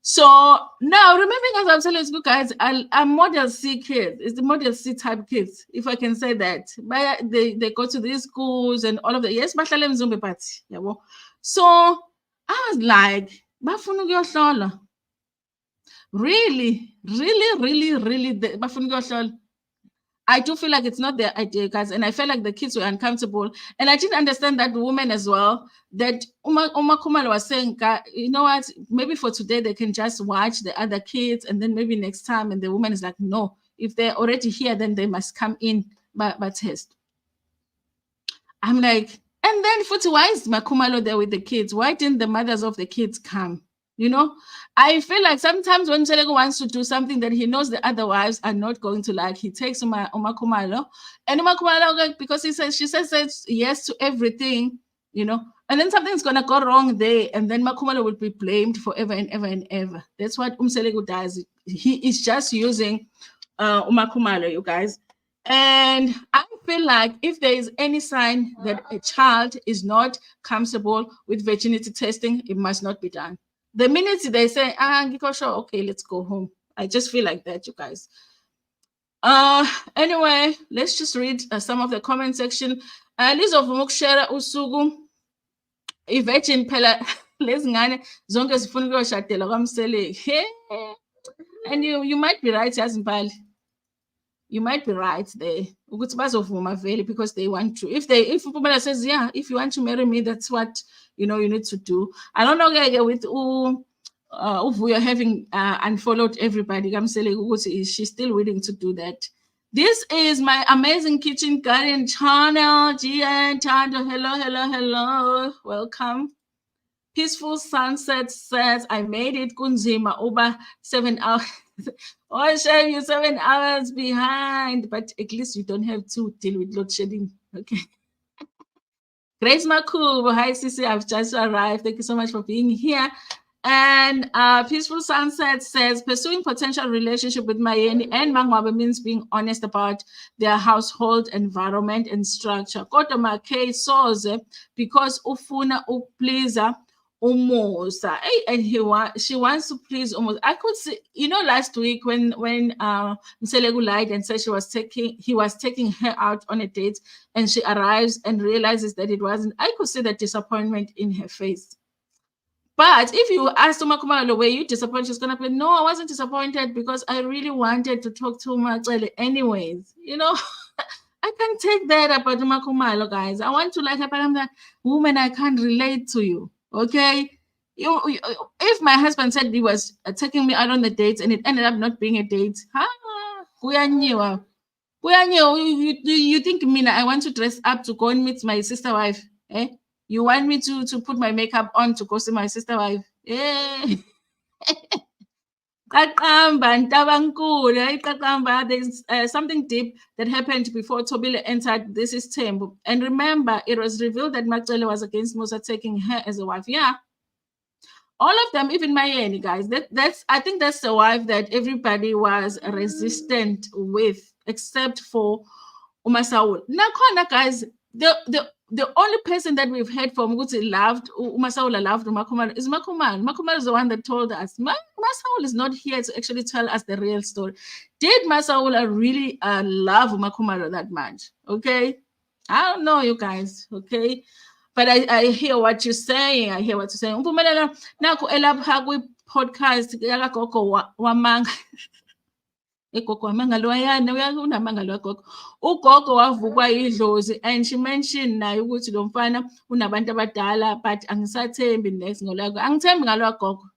So now, remembering, as I'm telling you guys, I'm model C kids. It's the model C type kids, if I can say that. But they go to these schools and all of that. Yes, bahlala emzumbe party. So I was like, bafuna ukuyohlola. Really, bafuna ukuyohlola. I do feel like it's not their idea, guys, and I felt like the kids were uncomfortable. And I didn't understand that woman as well, that Khumalo was saying, you know what, maybe for today they can just watch the other kids, and then maybe next time. And the woman is like, no, if they're already here, then they must come in by test. I'm like, and then why is Makhumalo there with the kids? Why didn't the mothers of the kids come? You know, I feel like sometimes when Mseleku wants to do something that he knows the other wives are not going to like, he takes Umakhumalo, and Umakhumalo, because she says yes to everything, you know, and then something's gonna go wrong there, and then Makhumalo will be blamed forever and ever and ever. That's what Mseleku does. He is just using Umakhumalo, you guys. And I feel like if there is any sign that a child is not comfortable with virginity testing, it must not be done. The minute they say, okay, let's go home. I just feel like that, you guys. Anyway, let's just read some of the comment section. Lizovuma ukushare usuku i-virgin phela lezi ngane zonke zifuna ukuyoshadela kwaMseleku. And you might be right, Yazimpali. You might be right there. Because they want to. If Pumela says, yeah, if you want to marry me, that's what you need to do. I don't know with we are having unfollowed everybody. Is she still willing to do that? This is my amazing kitchen garden channel. Gian Tando, hello. Welcome. Peaceful Sunset says, I made it. Kunzima over 7 hours. Oh, shame, you're 7 hours behind, but at least you don't have to deal with load shedding. Okay. Grace Makubo, hi Sisi, I've just arrived. Thank you so much for being here. And Peaceful Sunset says, pursuing potential relationship with Mayeni and Mangwabe means being honest about their household environment and structure. Kodwa Makay soze because ufuna ukupleaser Umusa, and she wants to please Umusa. I could see, last week when Mseleku lied and said he was taking her out on a date, and she arrives and realizes that it wasn't. I could see the disappointment in her face. But if you ask Umakhumalo, were you disappointed? She's gonna be, no, I wasn't disappointed because I really wanted to talk to Umacele anyways. I can't take that about Umakhumalo, guys. I want to like her, but I'm like, woman, I can't relate to you. Okay, if my husband said he was taking me out on the dates and it ended up not being a date, you think I want to dress up to go and meet my sister wife? You want me to put my makeup on to go see my sister wife? There's something deep that happened before Tobile entered This is Nesthembu. And remember, it was revealed that Macele was against Musa taking her as a wife. Yeah. All of them, even Mayeni, guys. That's I think that's the wife that everybody was resistant with, except for Umasaul. Now, guys, the only person that we've heard from who loved Umasaul loved Makumalo is Makumalo. Makumalo is the one that told us. Masaul is not here to actually tell us the real story. Did Masaul really love Makumalo that much? Okay, I don't know, you guys. Okay. But I hear what you're saying. I hear what you're saying. Umpumelelo naku elapha kwi-podcast yakagogo wamanga. Egogo wamanga loyana unamanga logogo. Ugogo wavukwa idlozi and she mentioned naye ukuthi lo mfana unabantu abadala but angisathembi next ngolako. Angithembi ngalo gogo.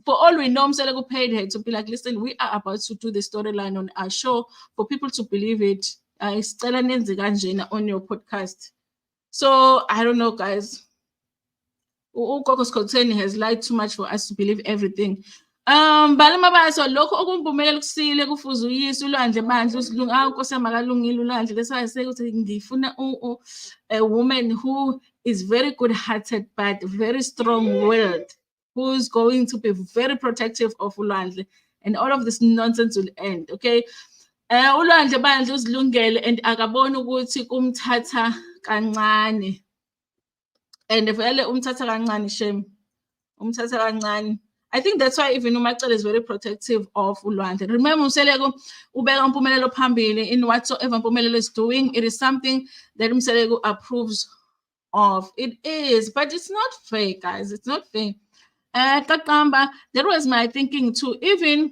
For all we know, Mseleku paid her to be like, listen, we are about to do the storyline on our show for people to believe it. Isicela nenze kanjena on your podcast. So I don't know, guys. Ugogo Skoteni has lied too much for us to believe everything. Balamabaso lokho okumpumelelo kusile kufuza uyise ulwandle bandle usilunga Nkosi makalungile ulwandle lesayise ukuthi ngifuna a woman who is very good-hearted but very strong-willed, who's going to be very protective of ulwandle, and all of this nonsense will end. Okay. Ulwandle bandle usilungele and akabona ukuthi kumthatha kancane, and vele umthatha kancane shame umthatha kancane. I think that's why even Umacele is very protective of ulwandle. Remember, Mseleku ubeka Mpumelelo phambili in whatsoever Mpumelelo is doing. It is something that Mseleku approves of. It is, but it's not fair, guys. It's not fair. Kakamba, that was my thinking too. Even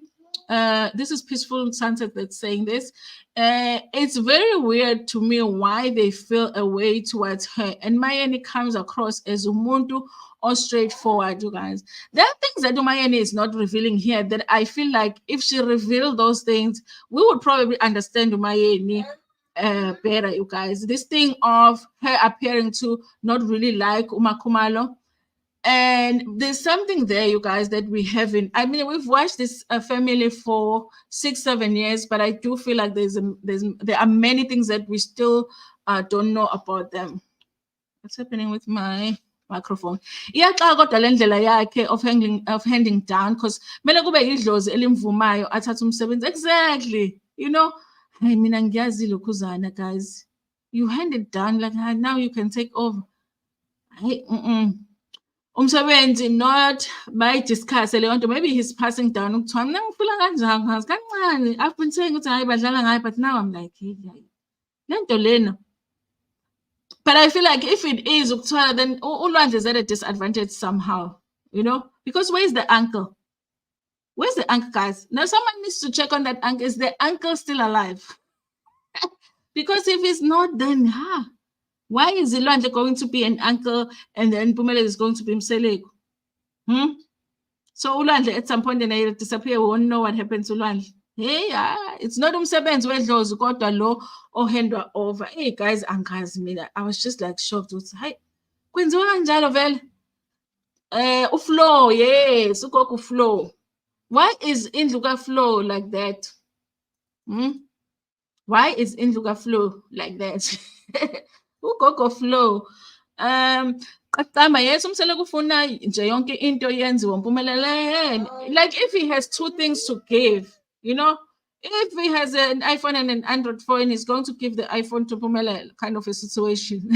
this is Peaceful Sunset that's saying this. It's very weird to me why they feel a way towards her. And Mayeni comes across as umuntu or straightforward, you guys. There are things that Mayeni is not revealing here that I feel like if she revealed those things, we would probably understand Mayeni better, you guys. This thing of her appearing to not really like Umakumalo. And there's something there, you guys, that we haven't. I mean, we've watched this family for 6-7 years, but I do feel like there are many things that we still don't know about them. What's happening with my microphone? Yeah, kodwa le ndlela yakhe of handing down, because kumele kube idlozi elimvumayo athathe umsebenzi. Exactly. You know, I mean, angiyazi lokhuzana, guys. You hand it down like now you can take over. Umsebenzi not bayidiscuss leyo nto. Maybe he's passing down ukuthiwa mina ngifuna kanjani ngazi kancane. I've been saying ukuthi hayi badlala ngayo, but now I'm like, hey, le nto lena. But I feel like if it is ukuthiwa, then ulwandle is at a disadvantage somehow, you know, because where's the uncle? Where's the uncle, guys? Now someone needs to check on that uncle. Is the uncle still alive? Because if he's not, then why is Ilwandle going to be an uncle and then Pumele is going to be Mseleku? So Ulwandle at some point then he'll disappear. We won't know what happens to Ulwandle. Hey, it's not umsebenzi wedlozi kodwa lo ohandwa over. Hey guys, angazi mina. I was just like shocked. Hi, kwenziwa kanjalo vele. Uflow, yes, ugogo Flow. Why is Indluka Flow like that? Why is Indluka Flow like that? Ugogo Flow. Qaqamba yes Mseleku ufuna nje yonke into yenziwe Mpumelelo. Like if he has two things to give, you know, if he has an iPhone and an Android phone, he's going to give the iPhone to Mpumelelo, kind of a situation.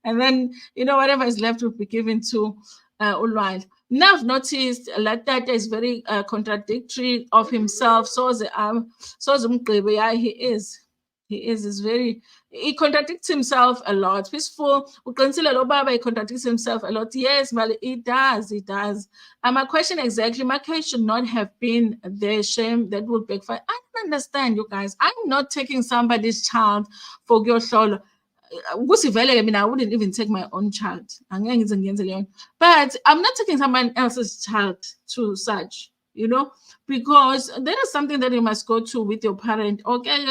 And then, you know, whatever is left will be given to Ulwandle. Now I've noticed that is very contradictory of himself. So yeah, he contradicts himself a lot. Peaceful, he contradicts himself a lot. Yes, but he does. My question exactly, my case should not have been the shame that would backfire. I don't understand, you guys. I'm not taking somebody's child for your shoulder. I wouldn't even take my own child. But I'm not taking someone else's child to such, you know, because there is something that you must go to with your parent. Okay,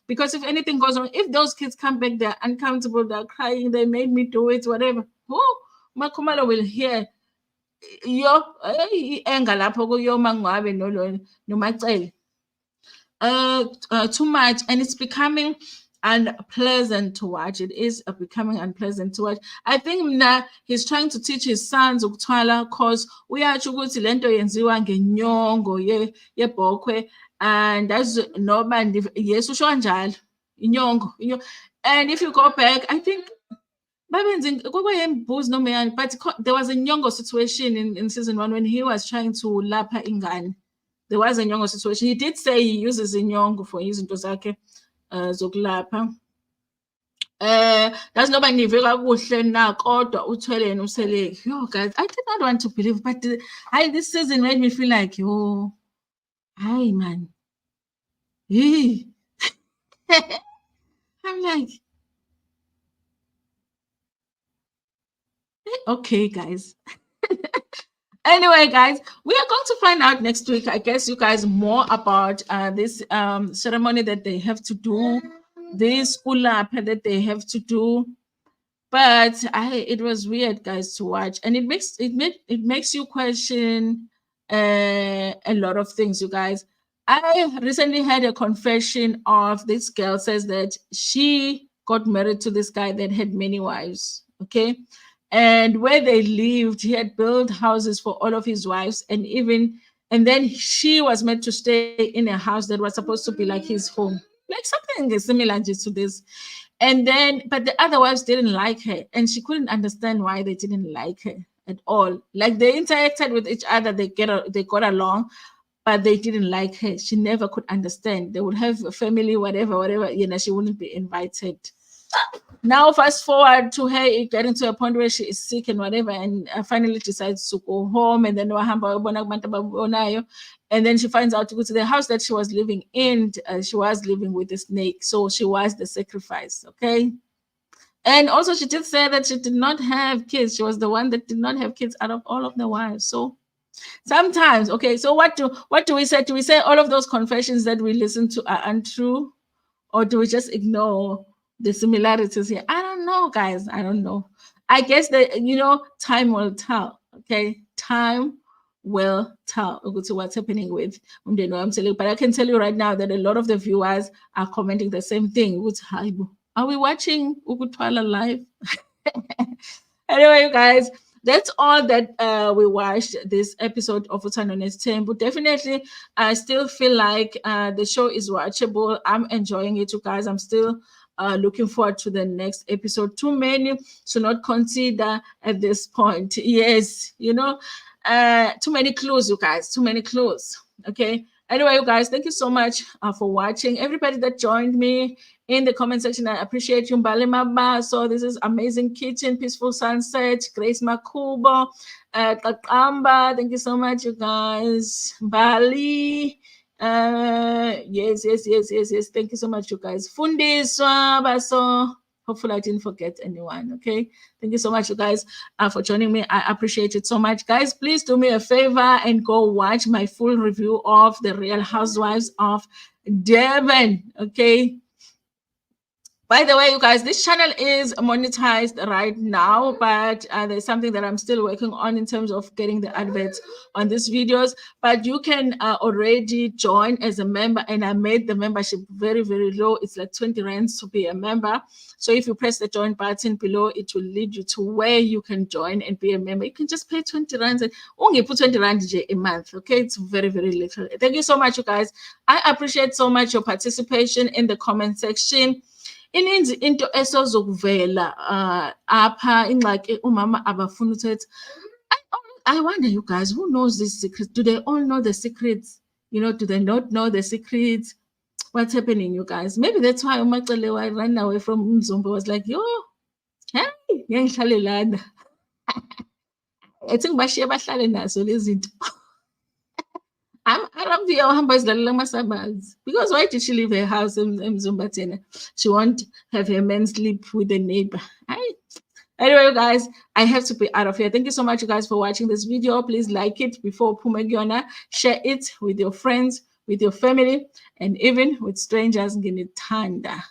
because if anything goes wrong, if those kids come back, they're uncomfortable, they're crying, they made me do it, whatever. Makumalo will hear engalapho kuyoma ngabe nomacele. Too much, and it's becoming unpleasant to watch. It is becoming unpleasant to watch. I think now he's trying to teach his sons ukuthwala because uyatsho ukuthi lento yenziwa ngenyongo yebhokhwe, and that's noma yes usho kanjalo inyongo. And if you go back, I think but there was a nyongo situation in season 1 when he was trying to lapha ingane. There was a nyongo situation. He did say he uses inyongo for izinto zakhe zokulapha. That's nobody nive kakuhle na kodwa uthwele yena Mseleku. Yo guys, I did not want to believe, but this season made me feel like, yo, hi man. I'm like, okay, guys. Anyway, guys, we are going to find out next week, I guess, you guys, more about this ceremony that they have to do, this ulap that they have to do. But it was weird, guys, to watch, and it makes you question a lot of things, you guys. I recently had a confession of this girl says that she got married to this guy that had many wives. Okay. And where they lived, he had built houses for all of his wives, and then she was meant to stay in a house that was supposed to be like his home, like something similar to this. And then, but the other wives didn't like her, and she couldn't understand why they didn't like her at all. Like they interacted with each other, they got along, but they didn't like her. She never could understand. They would have a family, whatever, she wouldn't be invited. Now fast forward to her getting to a point where she is sick and whatever, and finally decides to go home, and then and then she finds out to go to the house that she was living in. She was living with the snake, so she was the sacrifice. Okay. And also she did say that she did not have kids. She was the one that did not have kids out of all of the wives. So sometimes, okay, so what do we say? Do we say all of those confessions that we listen to are untrue, or do we just ignore the similarities here? I don't know, guys. I don't know. I guess that, time will tell. Okay, time will tell what's happening with Mseleku. But I can tell you right now that a lot of the viewers are commenting the same thing. Are we watching Ukuthwala live? Anyway, you guys, that's all that we watched this episode of Uthando Nesthembu. Definitely, I still feel like the show is watchable. I'm enjoying it, you guys. I'm still looking forward to the next episode. Too many to not consider at this point. Yes, too many clues, you guys. Too many clues. Okay. Anyway, you guys, thank you so much for watching. Everybody that joined me in the comment section, I appreciate you. Mbali Maba. So this is Amazing Kitchen, Peaceful Sunset, Grace Makubo, Kakamba. Thank you so much, you guys. Bali. Yes. Thank you so much, you guys. Fundiswa Baso. Hopefully I didn't forget anyone. Okay. Thank you so much, you guys, for joining me. I appreciate it so much. Guys, please do me a favor and go watch my full review of The Real Housewives of Durban. Okay. By the way, you guys, this channel is monetized right now, but there's something that I'm still working on in terms of getting the adverts on these videos. But you can already join as a member, and I made the membership very, very low. It's like 20 rands to be a member. So if you press the join button below, it will lead you to where you can join and be a member. You can just pay 20 rands and only put 20 rand a month. Okay, it's very, very little. Thank you so much, you guys. I appreciate so much your participation in the comment section. Ininzi into esozokuvela apha ingxaki umama abafuna uthetha. I wonder, you guys, who knows these secrets? Do they all know the secrets? Do they not know the secrets? What's happening, you guys? Maybe that's why uMacele ran away from Mzumba. Was like, yo, hey, ngiyangihlalelana. I think bashiye bahlale nazo lezi zinto. Because why did she leave her house in Mzumba? She won't have her men sleep with the neighbor. Anyway, you guys, I have to be out of here. Thank you so much, you guys, for watching this video. Please like it before Pumegiona. Share it with your friends, with your family, and even with strangers. Nginithanda.